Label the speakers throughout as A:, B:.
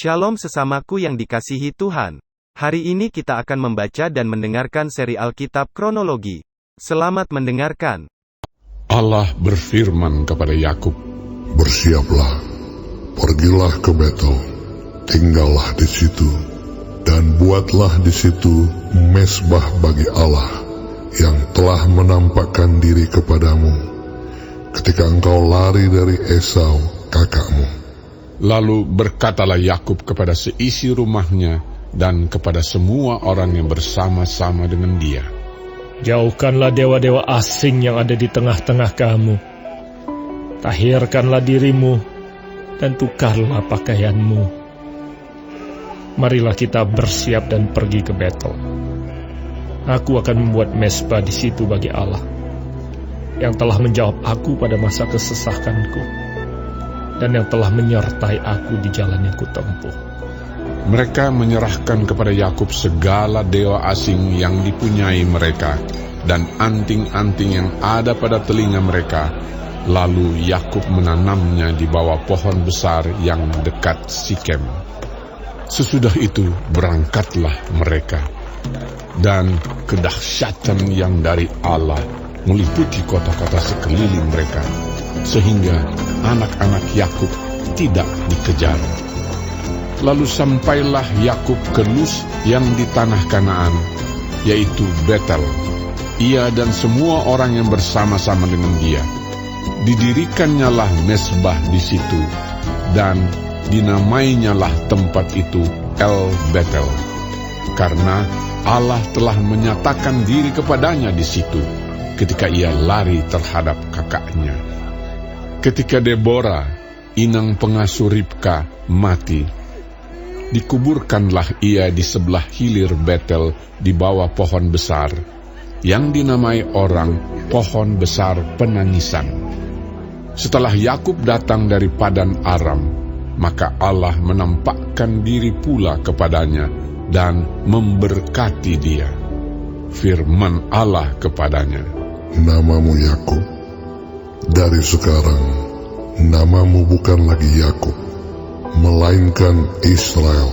A: Shalom sesamaku yang dikasihi Tuhan. Hari ini kita akan membaca dan mendengarkan seri Alkitab Kronologi. Selamat mendengarkan.
B: Allah berfirman kepada Yakub,
C: "Bersiaplah, pergilah ke Betel, tinggallah di situ, dan buatlah di situ mezbah bagi Allah yang telah menampakkan diri kepadamu ketika engkau lari dari Esau kakakmu."
B: Lalu berkatalah Yakub kepada seisi rumahnya dan kepada semua orang yang bersama-sama dengan dia,
D: "Jauhkanlah dewa-dewa asing yang ada di tengah-tengah kamu. Tahirkanlah dirimu dan tukarlah pakaianmu. Marilah kita bersiap dan pergi ke Betel. Aku akan membuat mezbah di situ bagi Allah, yang telah menjawab aku pada masa kesesakanku, dan yang telah menyertai aku di jalan yang kutempuh."
B: Mereka menyerahkan kepada Yakub segala dewa asing yang dipunyai mereka dan anting-anting yang ada pada telinga mereka. Lalu Yakub menanamnya di bawah pohon besar yang dekat Sikem. Sesudah itu berangkatlah mereka, dan kedahsyatan yang dari Allah meliputi kota-kota sekeliling mereka, sehingga anak-anak Yakub tidak dikejar. Lalu sampailah Yakub ke Luz yang di tanah Kanaan, yaitu Betel, ia dan semua orang yang bersama-sama dengan dia. Didirikannyalah mezbah di situ, dan dinamainyalah tempat itu El Betel, karena Allah telah menyatakan diri kepadanya di situ ketika ia lari terhadap kakaknya. Ketika Deborah, inang pengasuh Ribka, mati, dikuburkanlah ia di sebelah hilir Betel di bawah pohon besar, yang dinamai orang pohon besar penangisan. Setelah Yakub datang dari Padan Aram, maka Allah menampakkan diri pula kepadanya dan memberkati dia. Firman Allah kepadanya,
C: "Namamu Yakub. Dari sekarang, namamu bukan lagi Yakub, melainkan Israel.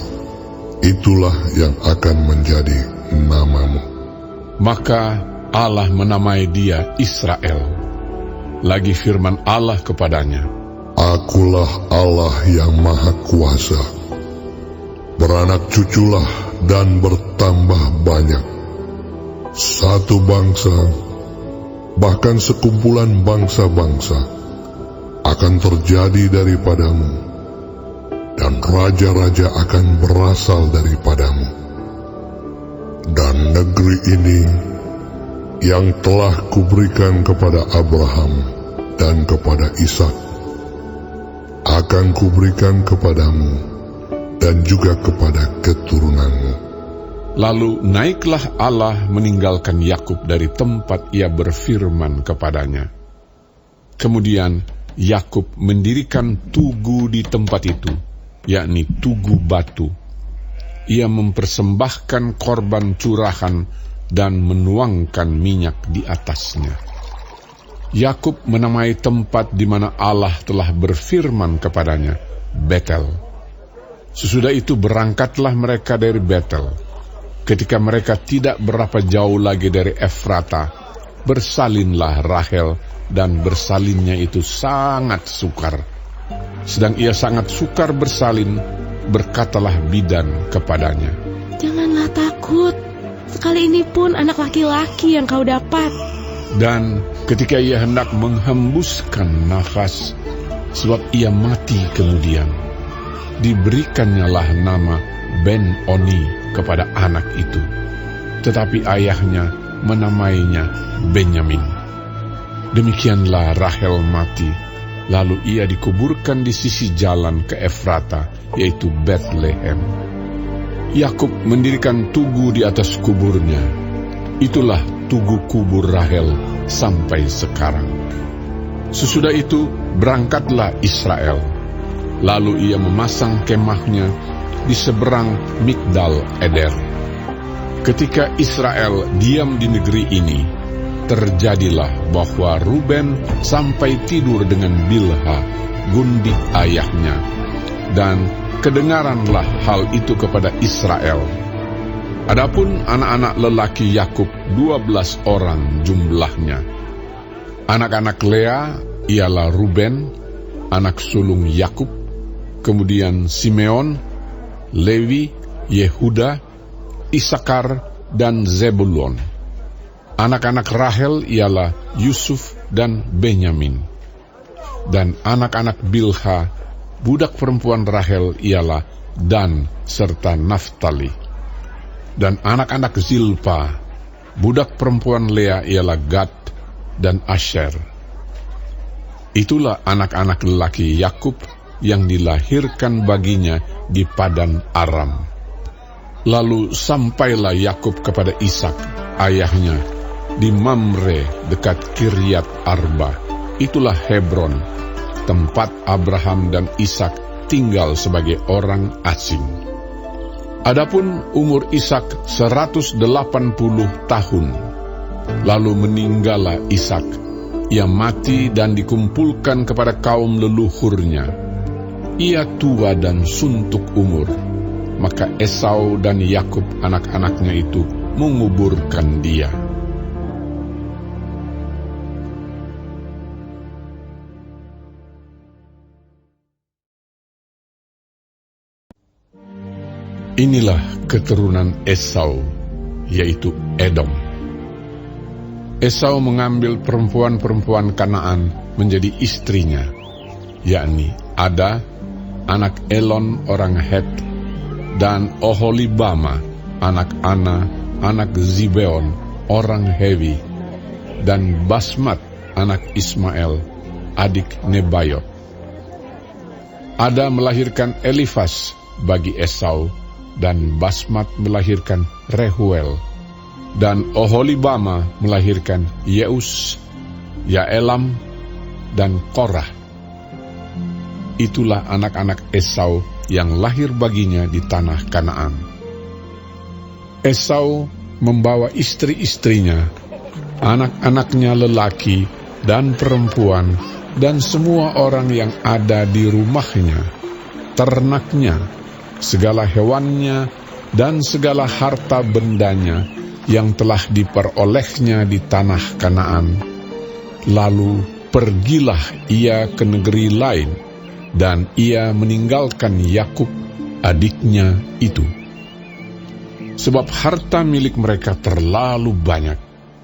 C: Itulah yang akan menjadi namamu."
B: Maka Allah menamai dia Israel. Lagi firman Allah kepadanya,
C: "Akulah Allah yang Maha Kuasa. Beranak cuculah dan bertambah banyak. Satu bangsa, bahkan sekumpulan bangsa-bangsa, akan terjadi daripadamu, dan raja-raja akan berasal daripadamu. Dan negeri ini yang telah kuberikan kepada Abraham dan kepada Ishak, akan kuberikan kepadamu dan juga kepada keturunanmu."
B: Lalu naiklah Allah meninggalkan Yakub dari tempat ia berfirman kepadanya. Kemudian Yakub mendirikan tugu di tempat itu, yakni tugu batu. Ia mempersembahkan korban curahan dan menuangkan minyak di atasnya. Yakub menamai tempat di mana Allah telah berfirman kepadanya Betel. Sesudah itu berangkatlah mereka dari Betel. Ketika mereka tidak berapa jauh lagi dari Efrata, bersalinlah Rahel, dan bersalinnya itu sangat sukar. Sedang ia sangat sukar bersalin, berkatalah bidan kepadanya,
E: "Janganlah takut, sekali ini pun anak laki-laki yang kau dapat."
B: Dan ketika ia hendak menghembuskan nafas, sebab ia mati kemudian, diberikannya nama Ben-Oni kepada anak itu, tetapi ayahnya menamainya Benyamin. Demikianlah Rahel mati, lalu ia dikuburkan di sisi jalan ke Efrata, yaitu Bethlehem. Yakub mendirikan tugu di atas kuburnya. Itulah tugu kubur Rahel sampai sekarang. Sesudah itu berangkatlah Israel. Lalu ia memasang kemahnya di seberang Migdal Eder. Ketika Israel diam di negeri ini, terjadilah bahwa Ruben sampai tidur dengan Bilha, gundik ayahnya, dan kedengaranlah hal itu kepada Israel. Adapun anak-anak lelaki Yakub 12 orang jumlahnya. Anak-anak Lea ialah Ruben, anak sulung Yakub, kemudian Simeon, Lewi, Yehuda, Isakar, dan Zebulon. Anak-anak Rahel ialah Yusuf dan Benyamin. Dan anak-anak Bilha, budak perempuan Rahel, ialah Dan serta Naftali. Dan anak-anak Zilpa, budak perempuan Lea, ialah Gad dan Asher. Itulah anak-anak lelaki Yakub yang dilahirkan baginya di Padan Aram. Lalu sampailah Yakub kepada Ishak, ayahnya, di Mamre dekat Kiryat Arba. Itulah Hebron, tempat Abraham dan Ishak tinggal sebagai orang asing. Adapun umur Ishak 180 tahun. Lalu meninggallah Ishak. Ia mati dan dikumpulkan kepada kaum leluhurnya. Ia tua dan suntuk umur. Maka Esau dan Yakub anak-anaknya itu menguburkan dia. Inilah keturunan Esau, yaitu Edom. Esau mengambil perempuan-perempuan Kanaan menjadi istrinya, yakni Ada, anak Elon orang Het, dan Oholibama, anak Ana, anak Zibeon orang Hewi, dan Basmat, anak Ismael, adik Nebayot. Ada melahirkan Elifas bagi Esau, dan Basmat melahirkan Rehuel, dan Oholibama melahirkan Yeus, Yaelam, dan Korah. Itulah anak-anak Esau yang lahir baginya di tanah Kanaan. Esau membawa istri-istrinya, anak-anaknya lelaki dan perempuan, dan semua orang yang ada di rumahnya, ternaknya, segala hewannya, dan segala harta bendanya yang telah diperolehnya di tanah Kanaan. Lalu pergilah ia ke negeri lain, dan ia meninggalkan Yakub, adiknya itu. Sebab harta milik mereka terlalu banyak,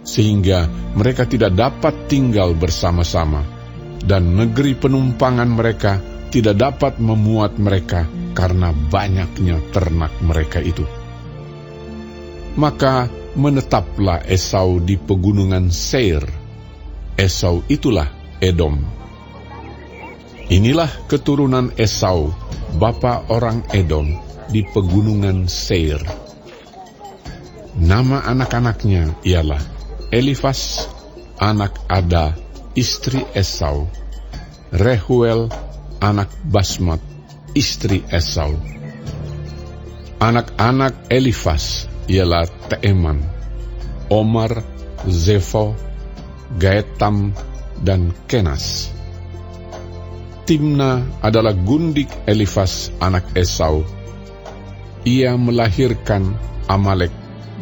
B: sehingga mereka tidak dapat tinggal bersama-sama, dan negeri penumpangan mereka tidak dapat memuat mereka karena banyaknya ternak mereka itu. Maka menetaplah Esau di pegunungan Seir. Esau itulah Edom. Inilah keturunan Esau, bapa orang Edom, di pegunungan Seir. Nama anak-anaknya ialah Elifas, anak Ada, istri Esau, Rehuel, anak Basmat, istri Esau. Anak-anak Elifas ialah Teeman, Omar, Zefo, Gaetam, dan Kenas. Timna adalah gundik Elifas anak Esau. Ia melahirkan Amalek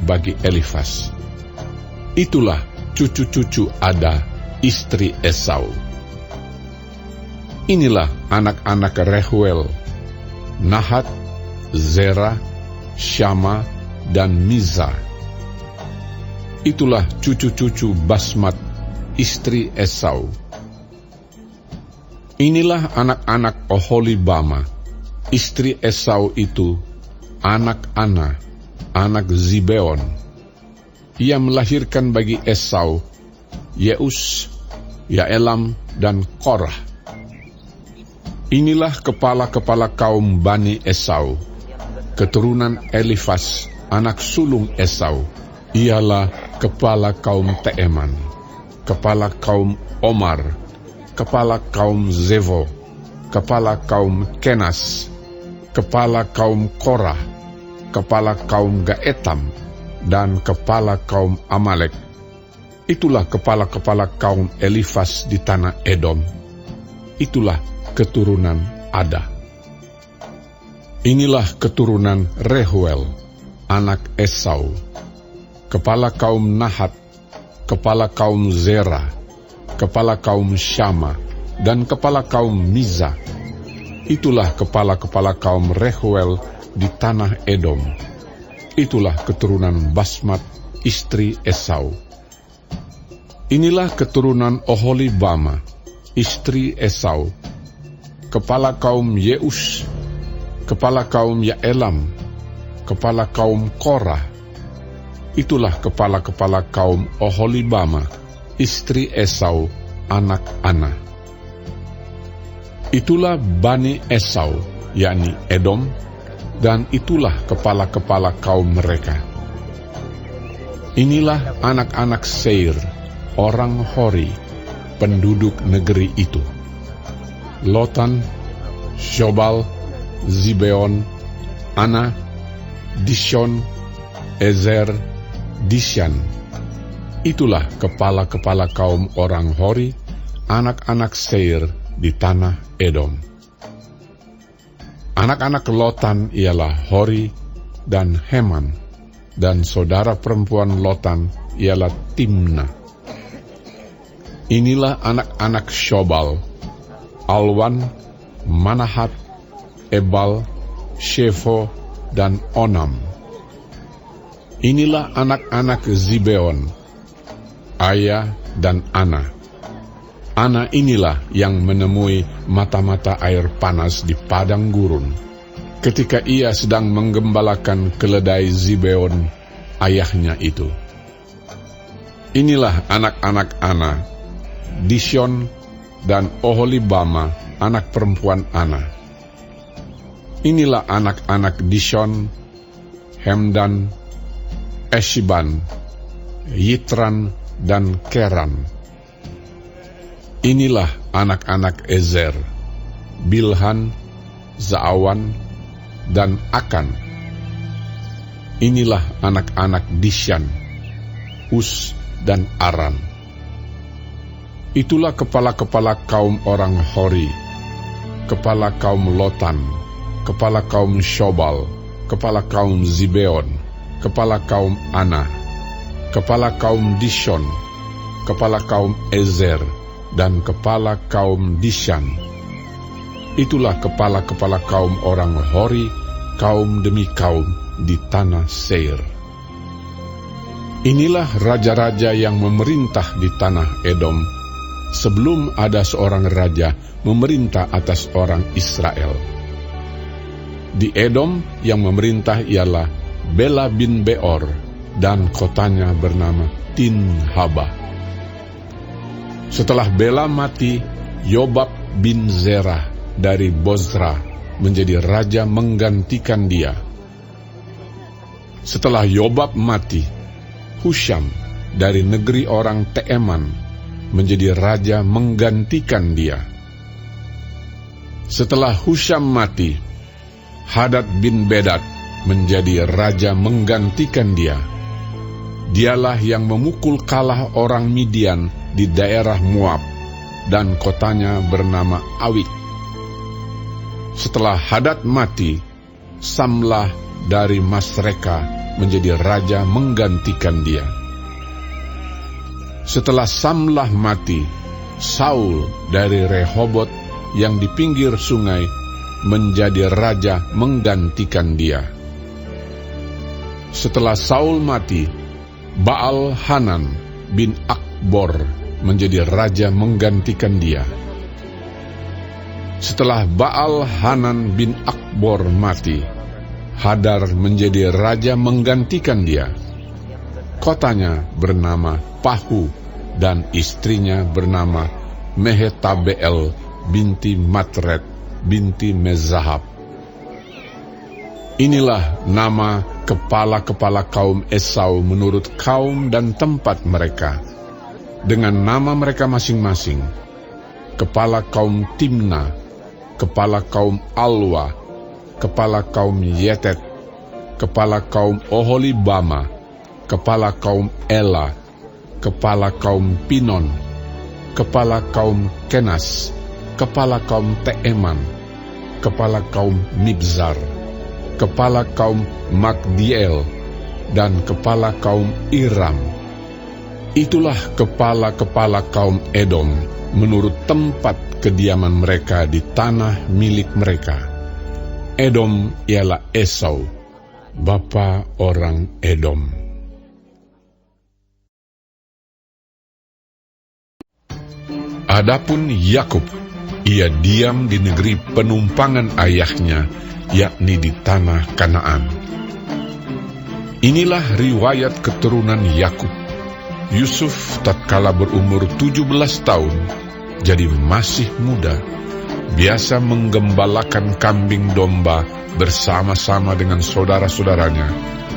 B: bagi Elifas. Itulah cucu-cucu Ada, istri Esau. Inilah anak-anak Rehuel, Nahat, Zera, Syama, dan Miza. Itulah cucu-cucu Basmat, istri Esau. Inilah anak-anak Oholibama, istri Esau itu, anak Ana, anak Zibeon. Ia melahirkan bagi Esau Yeus, Yaelam, dan Korah. Inilah kepala-kepala kaum Bani Esau, keturunan Elifas, anak sulung Esau. Ialah kepala kaum Teeman, kepala kaum Omar, kepala kaum Zevo, kepala kaum Kenas, kepala kaum Korah, kepala kaum Gaetam, dan kepala kaum Amalek. Itulah kepala-kepala kaum Elifas di tanah Edom. Itulah keturunan Ada. Inilah keturunan Reuel, anak Esau, kepala kaum Nahat, kepala kaum Zera, kepala kaum Syama, dan kepala kaum Miza. Itulah kepala-kepala kaum Reuel di tanah Edom. Itulah keturunan Basmat, istri Esau. Inilah keturunan Oholibama, istri Esau, kepala kaum Yeus, kepala kaum Yaelam, kepala kaum Korah. Itulah kepala-kepala kaum Oholibama, istri Esau, anak Ana. Itulah Bani Esau, yakni Edom, dan itulah kepala-kepala kaum mereka. Inilah anak-anak Seir, orang Hori, penduduk negeri itu: Lotan, Shobal, Zibeon, Ana, Dishon, Ezer, Dishan. Itulah kepala-kepala kaum orang Hori, anak-anak Seir di tanah Edom. Anak-anak Lotan ialah Hori dan Heman, dan saudara perempuan Lotan ialah Timna. Inilah anak-anak Shobal: Alwan, Manahat, Ebal, Shefo, dan Onam. Inilah anak-anak Zibeon: Aya dan Ana. Ana inilah yang menemui mata-mata air panas di padang gurun, ketika ia sedang menggembalakan keledai Zibeon, ayahnya itu. Inilah anak-anak Ana: Dishon dan Oholibama, anak perempuan Ana. Inilah anak-anak Dishon: Hemdan, Eshiban, Yitran, dan Keran. Inilah anak-anak Ezer: Bilhan, Zaawan, dan Akan. Inilah anak-anak Dishan: Us dan Aran. Itulah kepala-kepala kaum orang Hori, kepala kaum Lotan, kepala kaum Shobal, kepala kaum Zibeon, kepala kaum Ana, kepala kaum Dishon, kepala kaum Ezer, dan kepala kaum Dishan. Itulah kepala-kepala kaum orang Hori, kaum demi kaum di tanah Seir. Inilah raja-raja yang memerintah di tanah Edom, sebelum ada seorang raja memerintah atas orang Israel. Di Edom yang memerintah ialah Bela bin Beor, dan kotanya bernama Tinhaba. Setelah Bela mati, Yobab bin Zerah dari Bozra menjadi raja menggantikan dia. Setelah Yobab mati, Husham dari negeri orang Teeman menjadi raja menggantikan dia. Setelah Husham mati, Hadad bin Bedad menjadi raja menggantikan dia. Dialah yang memukul kalah orang Midian di daerah Moab, dan kotanya bernama Awit. Setelah Hadad mati, Samlah dari Masreka menjadi raja menggantikan dia. Setelah Samlah mati, Saul dari Rehobot yang di pinggir sungai menjadi raja menggantikan dia. Setelah Saul mati, Baal Hanan bin Akbor menjadi raja menggantikan dia. Setelah Baal Hanan bin Akbor mati, Hadar menjadi raja menggantikan dia. Kotanya bernama Pahu, dan istrinya bernama Mehetabeel binti Matred binti Mezahab. Inilah nama kepala-kepala kaum Esau menurut kaum dan tempat mereka, dengan nama mereka masing-masing: kepala kaum Timna, kepala kaum Alwa, kepala kaum Yetet, kepala kaum Oholibama, kepala kaum Ela, kepala kaum Pinon, kepala kaum Kenas, kepala kaum Teeman, kepala kaum Mibzar, kepala kaum Magdiel dan kepala kaum Iram. Itulah kepala-kepala kaum Edom menurut tempat kediaman mereka di tanah milik mereka. Edom ialah Esau, bapa orang Edom. Adapun Yakub, ia diam di negeri penumpangan ayahnya, yakni di tanah Kanaan. Inilah riwayat keturunan Yakub. Yusuf tatkala berumur 17 tahun, jadi masih muda, biasa menggembalakan kambing domba bersama-sama dengan saudara-saudaranya,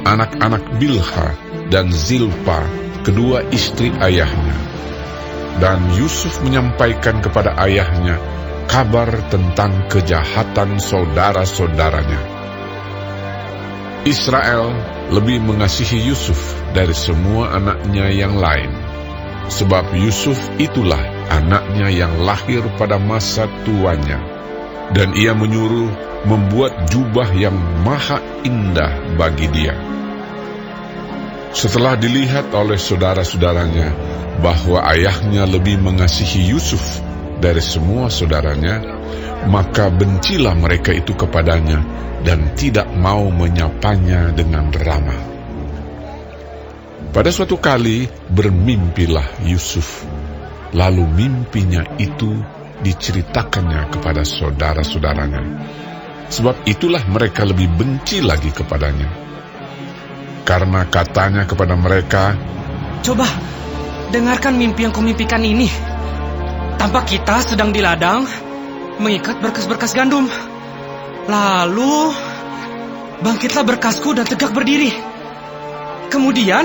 B: anak-anak Bilha dan Zilpa, kedua istri ayahnya. Dan Yusuf menyampaikan kepada ayahnya kabar tentang kejahatan saudara-saudaranya. Israel lebih mengasihi Yusuf dari semua anaknya yang lain, sebab Yusuf itulah anaknya yang lahir pada masa tuanya, dan ia menyuruh membuat jubah yang maha indah bagi dia. Setelah dilihat oleh saudara-saudaranya bahwa ayahnya lebih mengasihi Yusuf dari semua saudaranya, maka bencilah mereka itu kepadanya dan tidak mau menyapanya dengan ramah. Pada suatu kali bermimpilah Yusuf, lalu mimpinya itu diceritakannya kepada saudara-saudaranya, sebab itulah mereka lebih benci lagi kepadanya. Karena katanya kepada mereka,
F: "Coba, dengarkan mimpi yang kumimpikan ini. Tampak kita sedang di ladang, mengikat berkas-berkas gandum. Lalu, bangkitlah berkasku dan tegak berdiri. Kemudian,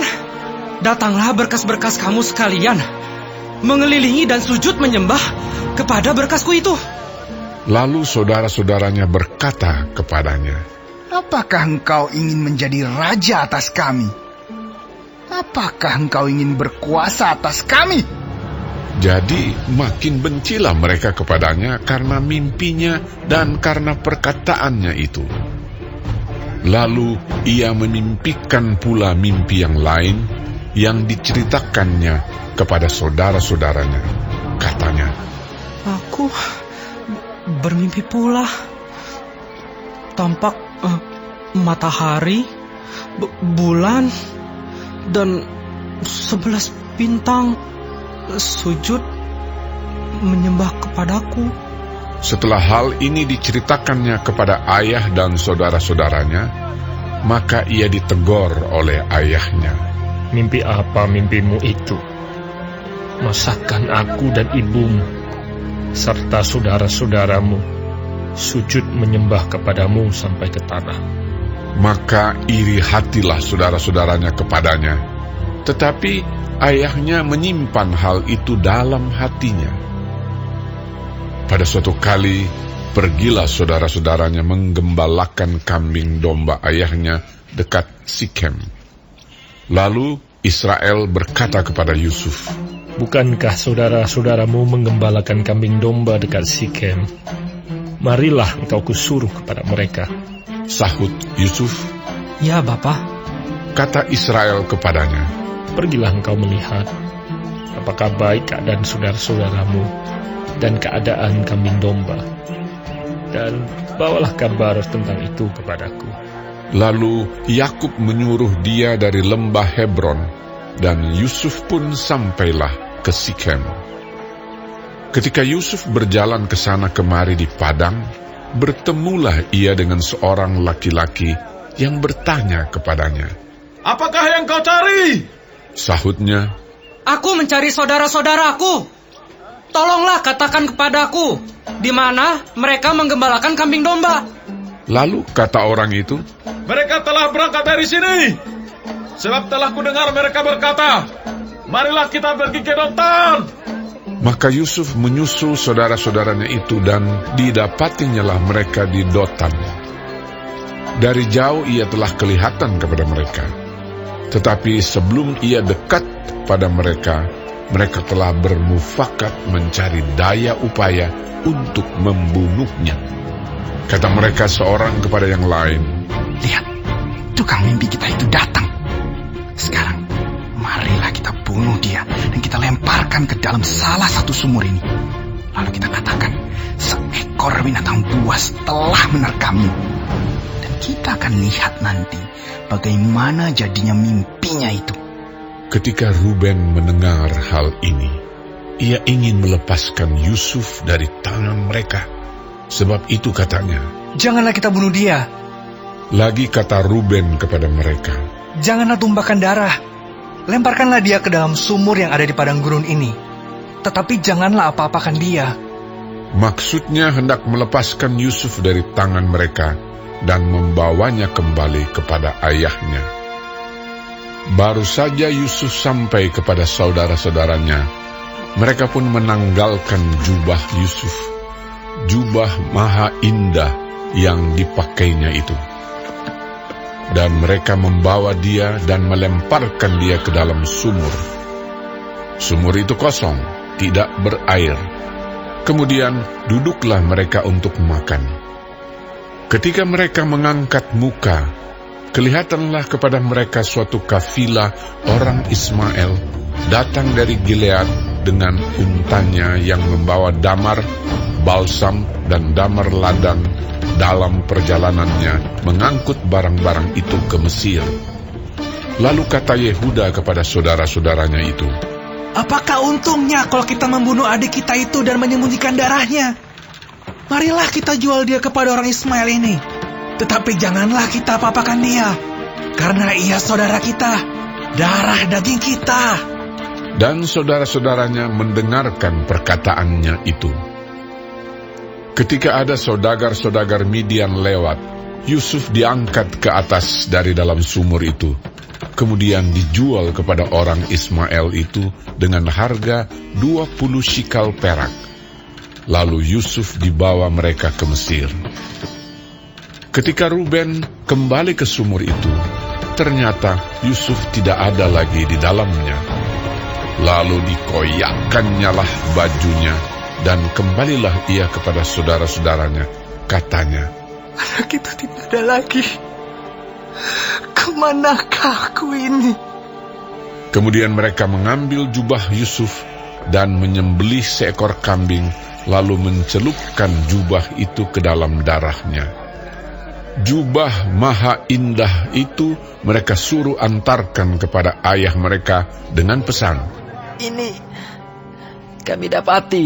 F: datanglah berkas-berkas kamu sekalian, mengelilingi dan sujud menyembah kepada berkasku itu."
B: Lalu saudara-saudaranya berkata kepadanya,
G: "Apakah engkau ingin menjadi raja atas kami? Apakah engkau ingin berkuasa atas kami?"
B: Jadi makin bencilah mereka kepadanya karena mimpinya dan karena perkataannya itu. Lalu ia memimpikan pula mimpi yang lain yang diceritakannya kepada saudara-saudaranya. Katanya,
F: "Aku bermimpi pula. Tampak matahari, bulan, dan 11 bintang sujud menyembah kepadaku."
B: setelah hal ini diceritakannya kepada ayah dan saudara-saudaranya, maka ia ditegur oleh ayahnya.
D: Mimpi apa mimpimu itu? Masakan aku dan ibumu, serta saudara-saudaramu, sujud menyembah kepadamu sampai ke tanah.
B: Maka iri hatilah saudara-saudaranya kepadanya, tetapi ayahnya menyimpan hal itu dalam hatinya. Pada suatu kali, pergilah saudara-saudaranya menggembalakan kambing domba ayahnya dekat Sikem. Lalu Israel berkata kepada Yusuf,
D: "Bukankah saudara-saudaramu menggembalakan kambing domba dekat Sikem? Marilah engkau kusuruh kepada mereka."
B: Sahut Yusuf,
F: "Ya, Bapa."
B: Kata Israel kepadanya,
D: "Pergilah engkau melihat apakah baik keadaan saudara-saudaramu dan keadaan kambing domba, dan bawalah kabar tentang itu kepadaku."
B: Lalu Yakub menyuruh dia dari lembah Hebron, dan Yusuf pun sampailah ke Sikem. Ketika Yusuf berjalan ke sana kemari di padang, bertemulah ia dengan seorang laki-laki yang bertanya kepadanya.
H: "Apakah yang kau cari?"
B: Sahutnya,
F: "Aku mencari saudara-saudaraku. Tolonglah katakan kepadaku, di mana mereka menggembalakan kambing domba."
B: Lalu kata orang itu,
H: "Mereka telah berangkat dari sini. Sebab telah kudengar mereka berkata, 'Marilah kita pergi ke Dotan.'"
B: Maka Yusuf menyusul saudara-saudaranya itu dan didapatinyalah mereka di Dotan. Dari jauh ia telah kelihatan kepada mereka. Tetapi sebelum ia dekat pada mereka, mereka telah bermufakat mencari daya upaya untuk membunuhnya. Kata mereka seorang kepada yang lain,
G: tukang mimpi kita itu datang. Sekarang, marilah kita bunuh dia dan kita lemparkan ke dalam salah satu sumur ini. Lalu kita katakan, seekor binatang buas telah menerkamnya. Dan kita akan lihat nanti bagaimana jadinya mimpinya itu.
B: Ketika Ruben mendengar hal ini, ia ingin melepaskan Yusuf dari tangan mereka. Sebab itu katanya,
F: Janganlah kita bunuh dia.
B: lagi kata Ruben kepada mereka,
F: Janganlah tumpahkan darah. Lemparkanlah dia ke dalam sumur yang ada di padang gurun ini. Tetapi janganlah apa-apakan dia.
B: maksudnya hendak melepaskan Yusuf dari tangan mereka dan membawanya kembali kepada ayahnya. Baru saja Yusuf sampai kepada saudara-saudaranya, mereka pun menanggalkan jubah Yusuf, jubah maha indah yang dipakainya itu. Dan mereka membawa dia dan melemparkan dia ke dalam sumur. Sumur itu kosong, tidak berair. Kemudian duduklah mereka untuk makan. Ketika mereka mengangkat muka, kelihatanlah kepada mereka suatu kafilah orang Ismail datang dari Gilead dengan untanya yang membawa damar, balsam, dan damar ladang dalam perjalanannya mengangkut barang-barang itu ke Mesir. Lalu kata Yehuda kepada saudara-saudaranya itu,
F: Apakah untungnya kalau kita membunuh adik kita itu dan menyembunyikan darahnya? Marilah kita jual dia kepada orang Ismail ini. Tetapi janganlah kita apa-apakan dia, karena ia saudara kita, darah daging kita.
B: dan saudara-saudaranya mendengarkan perkataannya itu. Ketika ada saudagar-saudagar Midian lewat, Yusuf diangkat ke atas dari dalam sumur itu, kemudian dijual kepada orang Ismail itu dengan harga 20 shikal perak. Lalu Yusuf dibawa mereka ke Mesir. Ketika Ruben kembali ke sumur itu, ternyata Yusuf tidak ada lagi di dalamnya. Lalu dikoyakkannyalah bajunya, dan kembalilah ia kepada saudara-saudaranya. Katanya,
F: Anak itu tidak ada lagi. Kemanakah aku ini?
B: kemudian mereka mengambil jubah Yusuf dan menyembelih seekor kambing, lalu mencelupkan jubah itu ke dalam darahnya. Jubah maha indah itu mereka suruh antarkan kepada ayah mereka dengan pesan,
I: Ini kami dapati.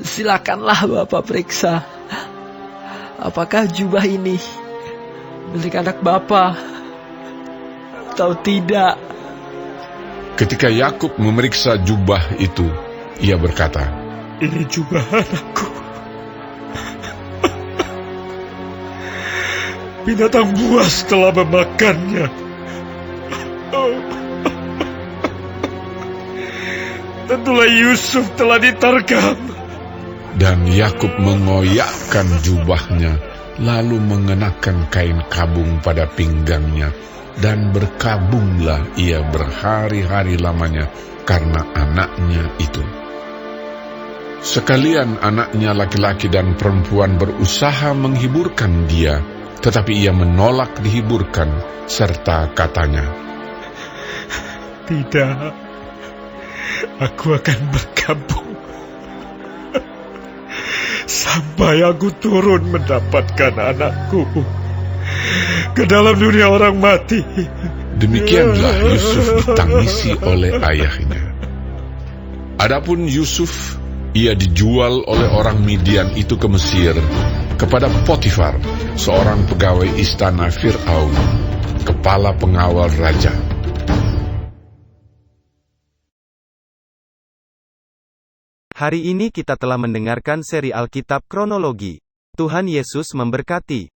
I: Silakanlah Bapak periksa. Apakah jubah ini milik anak Bapak atau tidak?
B: Ketika Yakub memeriksa jubah itu, ia berkata,
D: Ini jubah anakku. Binatang buas telah memakannya. Tentulah Yusuf telah diterkam.
B: dan Yakub mengoyakkan jubahnya, lalu mengenakan kain kabung pada pinggangnya, dan berkabunglah ia berhari-hari lamanya karena anaknya itu. Sekalian anaknya laki-laki dan perempuan berusaha menghiburkan dia, tetapi ia menolak dihiburkan, serta katanya,
D: Tidak, aku akan berkabung sampai aku turun mendapatkan anakku ke dalam dunia orang mati.
B: Demikianlah Yusuf ditangisi oleh ayahnya. Adapun Yusuf, ia dijual oleh orang Midian itu ke Mesir, kepada Potifar, seorang pegawai istana Fir'aun, kepala pengawal raja.
A: Hari ini kita telah mendengarkan seri Alkitab Kronologi. Tuhan Yesus memberkati.